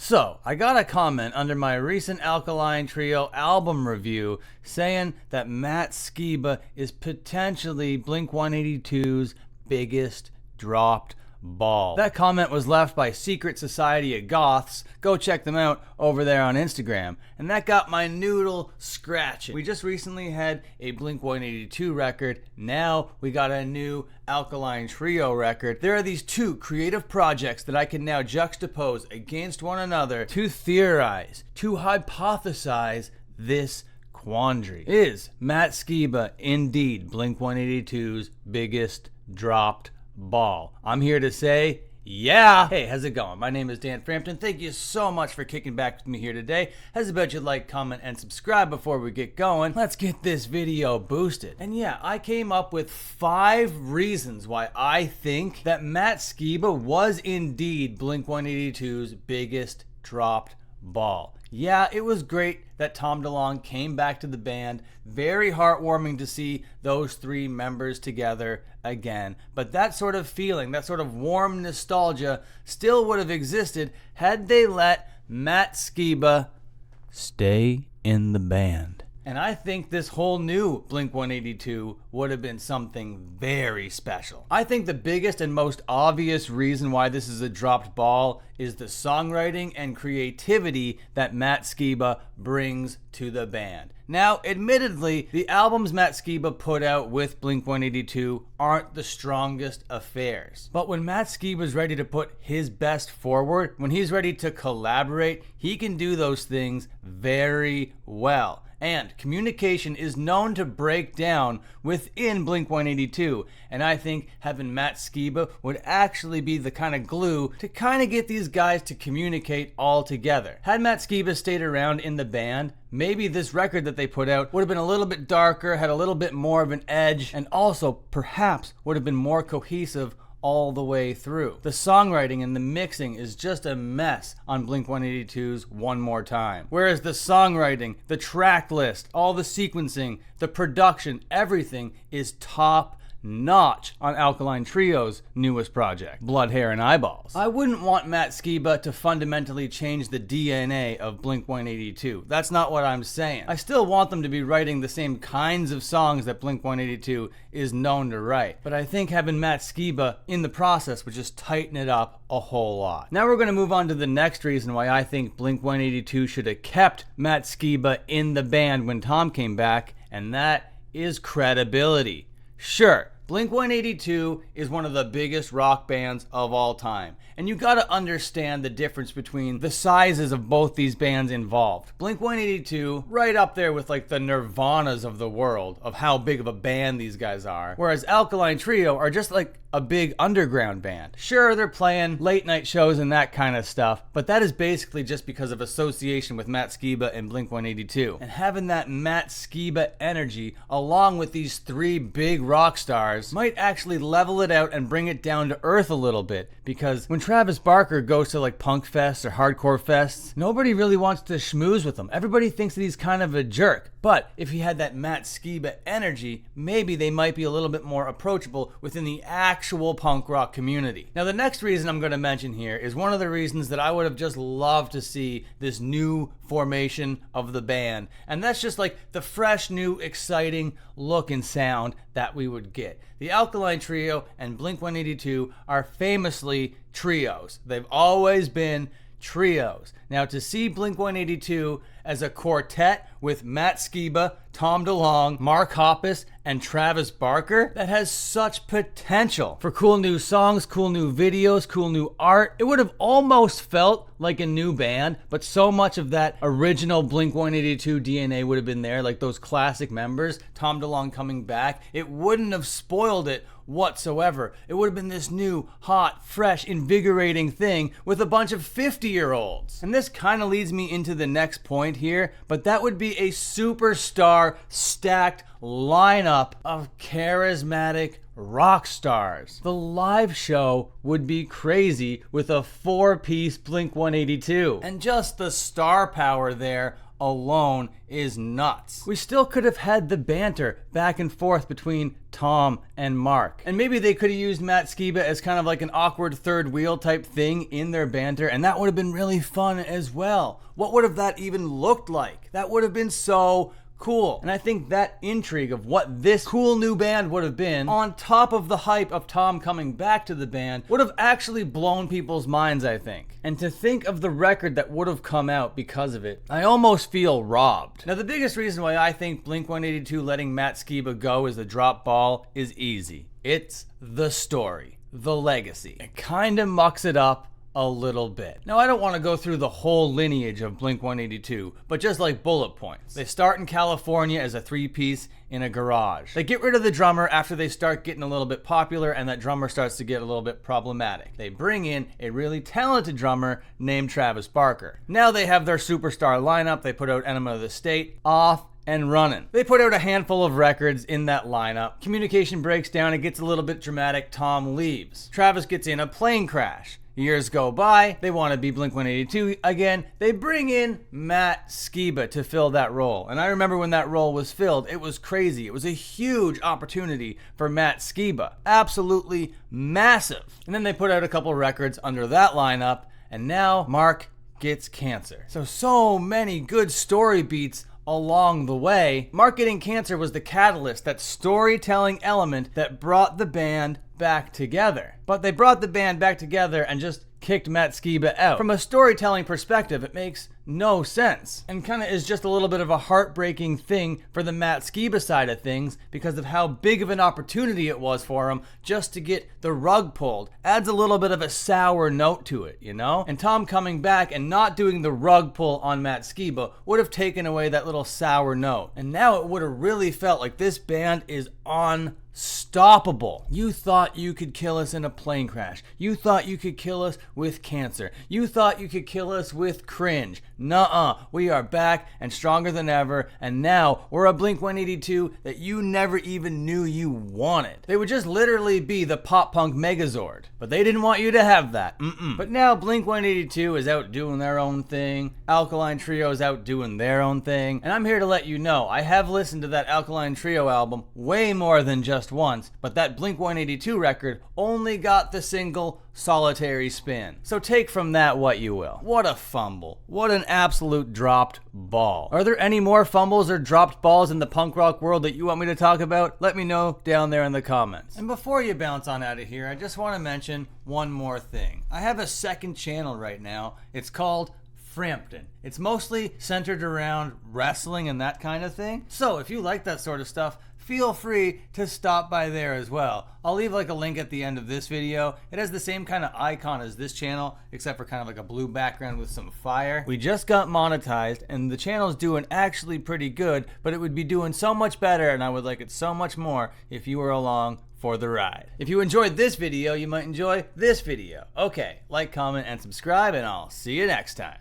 So, I got a comment under my recent Alkaline Trio album review saying that Matt Skiba is potentially Blink-182's biggest dropped ball. That comment was left by Secret Society of Goths. Go check them out over there on Instagram. And that got my noodle scratching. We just recently had a Blink-182 record. Now we got a new Alkaline Trio record. There are these two creative projects that I can now juxtapose against one another to theorize, to hypothesize this quandary. Is Matt Skiba indeed Blink-182's biggest dropped ball? I'm here to say, yeah. Hey, how's it going? My name is Dan Frampton. Thank you so much for kicking back with me here today. As about you like, comment, and subscribe before we get going. Let's get this video boosted. And yeah, I came up with 5 reasons why I think that Matt Skiba was indeed Blink-182's biggest dropped ball. Yeah, it was great that Tom DeLonge came back to the band. Very heartwarming to see those 3 members together again. But that sort of feeling, that sort of warm nostalgia still would have existed had they let Matt Skiba stay in the band. And I think this whole new Blink-182 would have been something very special. I think the biggest and most obvious reason why this is a dropped ball is the songwriting and creativity that Matt Skiba brings to the band. Now, admittedly, the albums Matt Skiba put out with Blink-182 aren't the strongest affairs. But when Matt Skiba's ready to put his best forward, when he's ready to collaborate, he can do those things very well. And communication is known to break down within Blink-182. And I think having Matt Skiba would actually be the kind of glue to kind of get these guys to communicate all together. Had Matt Skiba stayed around in the band, maybe this record that they put out would have been a little bit darker, had a little bit more of an edge, and also perhaps would have been more cohesive all the way through. The songwriting and the mixing is just a mess on Blink-182's One More Time. Whereas the songwriting, the track list, all the sequencing, the production, everything is top notch on Alkaline Trio's newest project, Blood, Hair, and Eyeballs. I wouldn't want Matt Skiba to fundamentally change the DNA of Blink-182. That's not what I'm saying. I still want them to be writing the same kinds of songs that Blink-182 is known to write. But I think having Matt Skiba in the process would just tighten it up a whole lot. Now we're going to move on to the next reason why I think Blink-182 should have kept Matt Skiba in the band when Tom came back, and that is credibility. Sure, Blink-182 is one of the biggest rock bands of all time. And you gotta understand the difference between the sizes of both these bands involved. Blink-182, right up there with like the Nirvanas of the world, of how big of a band these guys are. Whereas Alkaline Trio are just like a big underground band. Sure, they're playing late night shows and that kind of stuff, but that is basically just because of association with Matt Skiba and Blink-182. And having that Matt Skiba energy along with these 3 big rock stars might actually level it out and bring it down to earth a little bit, because when Travis Barker goes to like punk fests or hardcore fests, nobody really wants to schmooze with him. Everybody thinks that he's kind of a jerk. But if he had that Matt Skiba energy, maybe they might be a little bit more approachable within the actual punk rock community. Now, the next reason I'm going to mention here is one of the reasons that I would have just loved to see this new formation of the band. And that's just like the fresh, new, exciting look and sound that we would get. The Alkaline Trio and Blink-182 are famously trios. They've always been trios. Now, to see Blink-182 as a quartet with Matt Skiba, Tom DeLonge, Mark Hoppus, and Travis Barker, that has such potential for cool new songs, cool new videos, cool new art. It would have almost felt like a new band, but so much of that original Blink-182 DNA would have been there, like those classic members, Tom DeLonge coming back. It wouldn't have spoiled it whatsoever. It would have been this new, hot, fresh, invigorating thing with a bunch of 50-year-olds. And this kind of leads me into the next point here, but that would be a superstar stacked lineup of charismatic rock stars. The live show would be crazy with a 4-piece Blink-182. And just the star power there alone is nuts. We still could have had the banter back and forth between Tom and Mark. And maybe they could have used Matt Skiba as kind of like an awkward third wheel type thing in their banter, and that would have been really fun as well. What would have that even looked like? That would have been so cool. And I think that intrigue of what this cool new band would have been, on top of the hype of Tom coming back to the band, would have actually blown people's minds, I think. And to think of the record that would have come out because of it, I almost feel robbed. Now, the biggest reason why I think Blink-182 letting Matt Skiba go as the drop ball is easy. It's the story, the legacy. It kind of mucks it up a little bit. Now, I don't want to go through the whole lineage of Blink-182, but just like bullet points. They start in California as a 3-piece in a garage. They get rid of the drummer after they start getting a little bit popular and that drummer starts to get a little bit problematic. They bring in a really talented drummer named Travis Barker. Now they have their superstar lineup. They put out Enema of the State, off and running. They put out a handful of records in that lineup. Communication breaks down, it gets a little bit dramatic, Tom leaves. Travis gets in a plane crash. Years go by, they want to be Blink-182 again. They bring in Matt Skiba to fill that role. And I remember when that role was filled, it was crazy. It was a huge opportunity for Matt Skiba. Absolutely massive. And then they put out a couple records under that lineup, and now Mark gets cancer. So many good story beats along the way. Mark getting cancer was the catalyst, that storytelling element that brought the band back together. But they brought the band back together and just kicked Matt Skiba out. From a storytelling perspective, it makes no sense, and kind of is just a little bit of a heartbreaking thing for the Matt Skiba side of things because of how big of an opportunity it was for him just to get the rug pulled. Adds a little bit of a sour note to it, you know? And Tom coming back and not doing the rug pull on Matt Skiba would have taken away that little sour note. And now it would have really felt like this band is unstoppable. You thought you could kill us in a plane crash. You thought you could kill us with cancer. You thought you could kill us with cringe. Nuh-uh. We are back and stronger than ever, and now we're a Blink-182 that you never even knew you wanted. They would just literally be the pop-punk Megazord, but they didn't want you to have that. But now Blink-182 is out doing their own thing. Alkaline Trio is out doing their own thing, and I'm here to let you know, I have listened to that Alkaline Trio album way more than just once, but that Blink-182 record only got the single Solitary Spin. So take from that what you will. What a fumble. What an absolute dropped ball. Are there any more fumbles or dropped balls in the punk rock world that you want me to talk about? Let me know down there in the comments. And before you bounce on out of here, I just want to mention one more thing. I have a second channel right now. It's called Frampton. It's mostly centered around wrestling and that kind of thing. So if you like that sort of stuff, feel free to stop by there as well. I'll leave like a link at the end of this video. It has the same kind of icon as this channel, except for kind of like a blue background with some fire. We just got monetized and the channel's doing actually pretty good, but it would be doing so much better and I would like it so much more if you were along for the ride. If you enjoyed this video, you might enjoy this video. Okay, like, comment, and subscribe, and I'll see you next time.